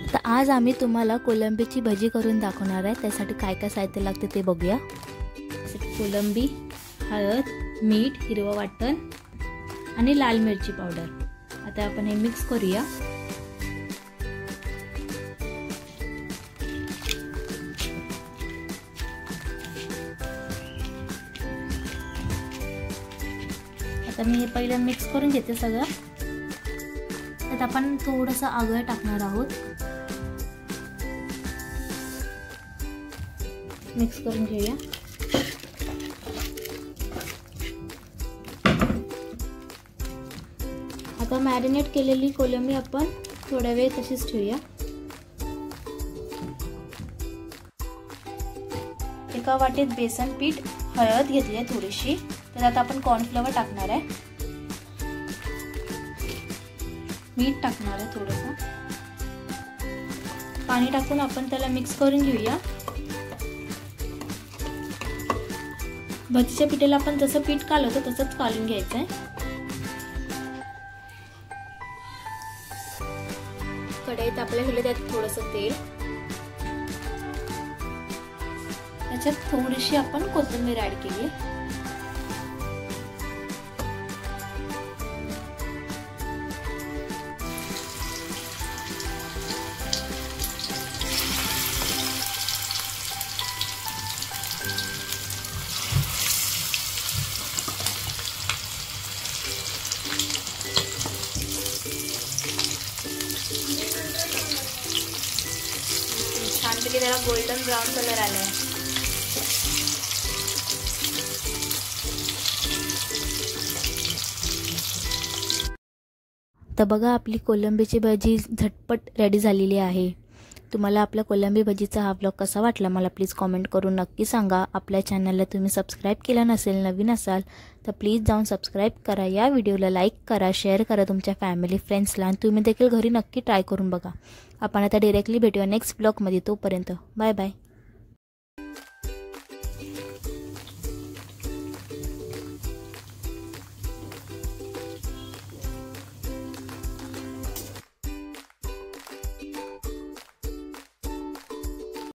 तर आज आम्ही तुम्हाला कोलंबीची भजी करून दाखवणार आहे। त्यासाठी काय काय साहित्य लागते ते बघूया। कोलंबी, हळद, मीठ, हिरवं वाटण आणि लाल मिरची पावडर। आता आपण हे मिक्स करूया। आता मी हे पहिलं मिक्स करून घेते सगळं। त्यात आपण थोडंसं आगळ टाकणार आहोत। मिक्स करून घेऊया। आता मॅरिनेट केलेली कोलंबी आपण थोडा वेळ तशीच ठेवूया। एका वाटीत बेसन पीठ, हळद घेतली आहे थोडीशी, त्यात आपण कॉर्नफ्लॉवर टाकणार आहे, मीठ टाकणार आहे थोडंसं, पाणी टाकून आपण त्याला मिक्स करून घेऊया। भजीच्या पिठेला आपण जसं पीठ कालवतो तसंच कालून घ्यायचं आहे। कढईत आपल्या घेतलं त्यात थोडंसं तेल, त्याच्यात थोडीशी आपण कोथिंबीर ऍड केली। छानपैकी त्याला गोल्डन ब्राउन कलर आलाय। तर बघा आपली कोलंबीची भजी झटपट रेडी झालेली आहे। तुम्हाला आपल्या कोलंबी भजीचा हा व्लॉग कसा वाटला मला प्लीज कमेंट करून नक्की सांगा। आपल्या चॅनलला तुम्ही सबस्क्राइब केलं नसेल, नवीन असाल तर प्लीज जाऊन सबस्क्राइब करा। या व्हिडिओला लाईक करा, शेअर करा तुमच्या फॅमिली फ्रेंड्सला आणि तुम्ही देखील घरी नक्की ट्राय करून बघा। आपण आता डायरेक्टली भेटूया नेक्स्ट व्लॉगमध्ये। तोपर्यंत बाय बाय।